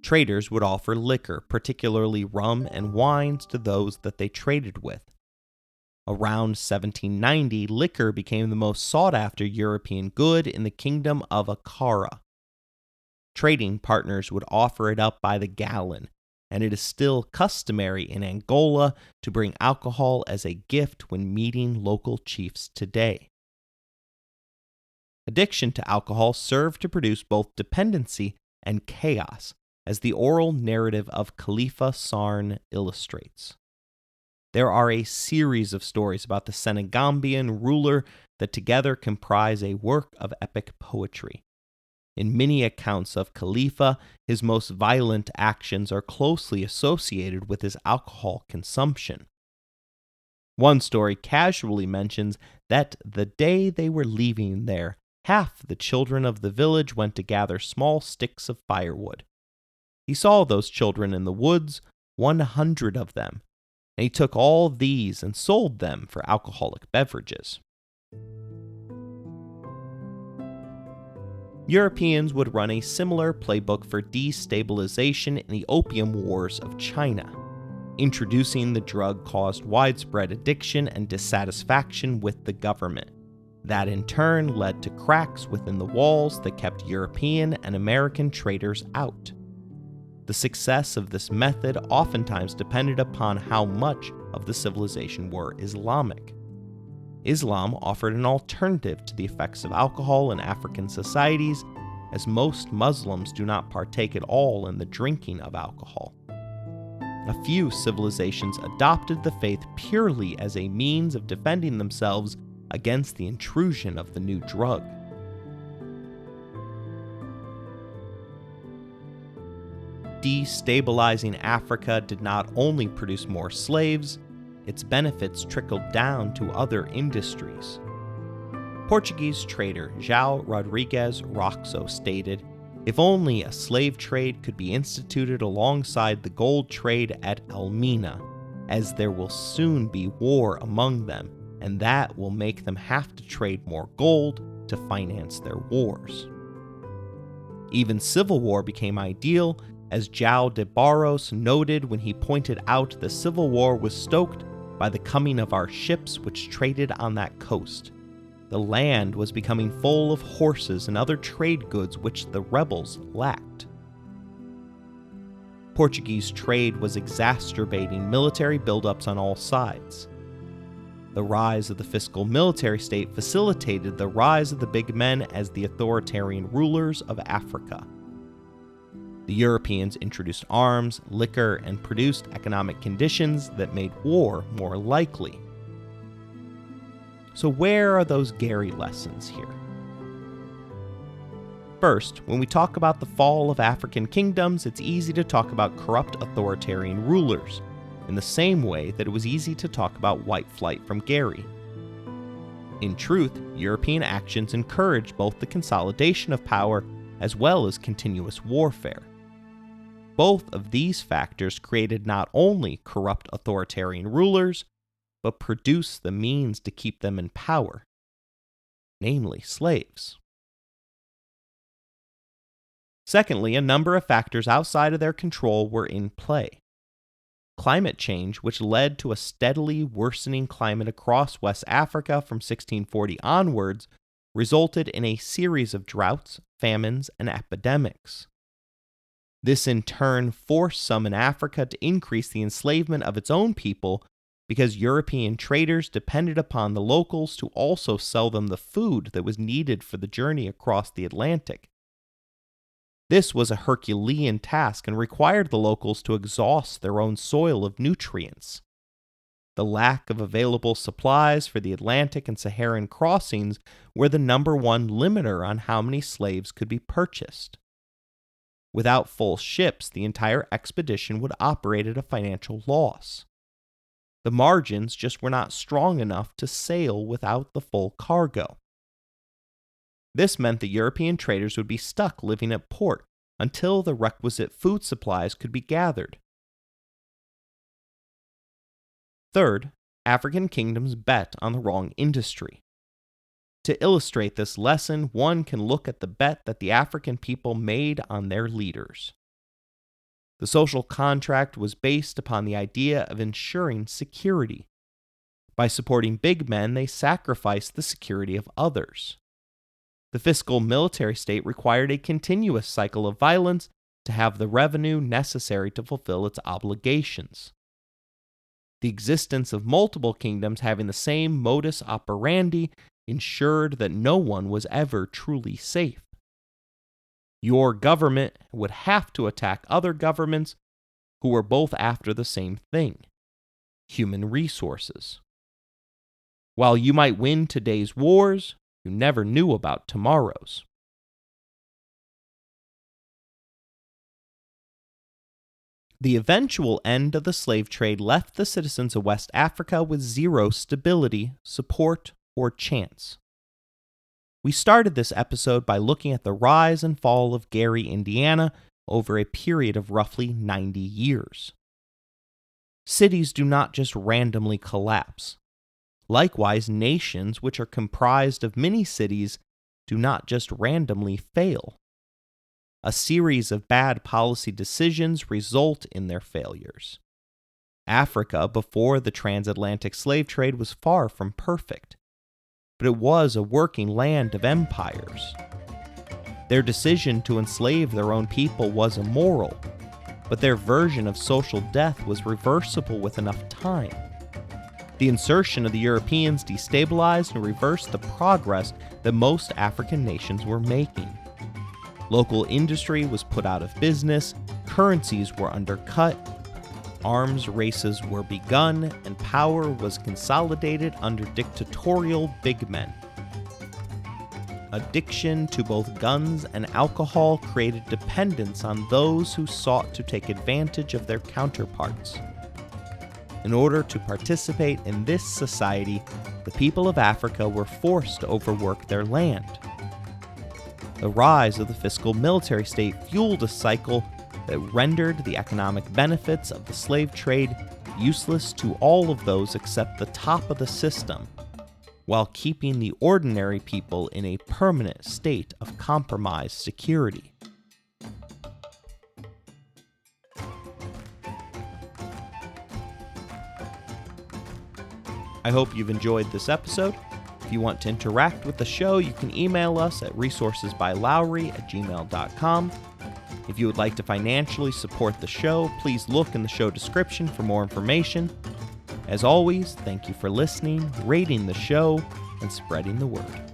Traders would offer liquor, particularly rum and wines, to those that they traded with. Around 1790, liquor became the most sought-after European good in the kingdom of Akara. Trading partners would offer it up by the gallon, and it is still customary in Angola to bring alcohol as a gift when meeting local chiefs today. Addiction to alcohol served to produce both dependency and chaos, as the oral narrative of Khalifa Sarn illustrates. There are a series of stories about the Senegambian ruler that together comprise a work of epic poetry. In many accounts of Khalifa, his most violent actions are closely associated with his alcohol consumption. One story casually mentions that the day they were leaving there, half the children of the village went to gather small sticks of firewood. He saw those children in the woods, 100 of them, and he took all these and sold them for alcoholic beverages. Europeans would run a similar playbook for destabilization in the Opium Wars of China. Introducing the drug caused widespread addiction and dissatisfaction with the government. That in turn led to cracks within the walls that kept European and American traders out. The success of this method oftentimes depended upon how much of the civilization were Islamic. Islam offered an alternative to the effects of alcohol in African societies, as most Muslims do not partake at all in the drinking of alcohol. A few civilizations adopted the faith purely as a means of defending themselves against the intrusion of the new drug. Destabilizing Africa did not only produce more slaves, its benefits trickled down to other industries. Portuguese trader João Rodrigues Roxo stated, "If only a slave trade could be instituted alongside the gold trade at Elmina, as there will soon be war among them, and that will make them have to trade more gold to finance their wars." Even civil war became ideal, as João de Barros noted when he pointed out the civil war was stoked by the coming of our ships which traded on that coast. The land was becoming full of horses and other trade goods which the rebels lacked. Portuguese trade was exacerbating military buildups on all sides. The rise of the fiscal military state facilitated the rise of the big men as the authoritarian rulers of Africa. The Europeans introduced arms, liquor, and produced economic conditions that made war more likely. So where are those Gary lessons here? First, when we talk about the fall of African kingdoms, it's easy to talk about corrupt authoritarian rulers, in the same way that it was easy to talk about white flight from Gary. In truth, European actions encouraged both the consolidation of power as well as continuous warfare. Both of these factors created not only corrupt authoritarian rulers, but produced the means to keep them in power, namely slaves. Secondly, a number of factors outside of their control were in play. Climate change, which led to a steadily worsening climate across West Africa from 1640 onwards, resulted in a series of droughts, famines, and epidemics. This in turn forced some in Africa to increase the enslavement of its own people because European traders depended upon the locals to also sell them the food that was needed for the journey across the Atlantic. This was a Herculean task and required the locals to exhaust their own soil of nutrients. The lack of available supplies for the Atlantic and Saharan crossings were the number one limiter on how many slaves could be purchased. Without full ships, the entire expedition would operate at a financial loss. The margins just were not strong enough to sail without the full cargo. This meant the European traders would be stuck living at port until the requisite food supplies could be gathered. Third, African kingdoms bet on the wrong industry. To illustrate this lesson, one can look at the bet that the African people made on their leaders. The social contract was based upon the idea of ensuring security. By supporting big men, they sacrificed the security of others. The fiscal military state required a continuous cycle of violence to have the revenue necessary to fulfill its obligations. The existence of multiple kingdoms having the same modus operandi ensured that no one was ever truly safe. Your government would have to attack other governments who were both after the same thing: human resources. While you might win today's wars, you never knew about tomorrow's. The eventual end of the slave trade left the citizens of West Africa with zero stability, support, or chance. We started this episode by looking at the rise and fall of Gary, Indiana, over a period of roughly 90 years. Cities do not just randomly collapse. Likewise, nations, which are comprised of many cities, do not just randomly fail. A series of bad policy decisions result in their failures. Africa, before the transatlantic slave trade, was far from perfect, but it was a working land of empires. Their decision to enslave their own people was immoral, but their version of social death was reversible with enough time. The insertion of the Europeans destabilized and reversed the progress that most African nations were making. Local industry was put out of business, currencies were undercut, arms races were begun, and power was consolidated under dictatorial big men. Addiction to both guns and alcohol created dependence on those who sought to take advantage of their counterparts. In order to participate in this society, the people of Africa were forced to overwork their land. The rise of the fiscal military state fueled a cycle that rendered the economic benefits of the slave trade useless to all of those except the top of the system, while keeping the ordinary people in a permanent state of compromised security. I hope you've enjoyed this episode. If you want to interact with the show, you can email us at resourcesbylowry@gmail.com. If you would like to financially support the show, please look in the show description for more information. As always, thank you for listening, rating the show, and spreading the word.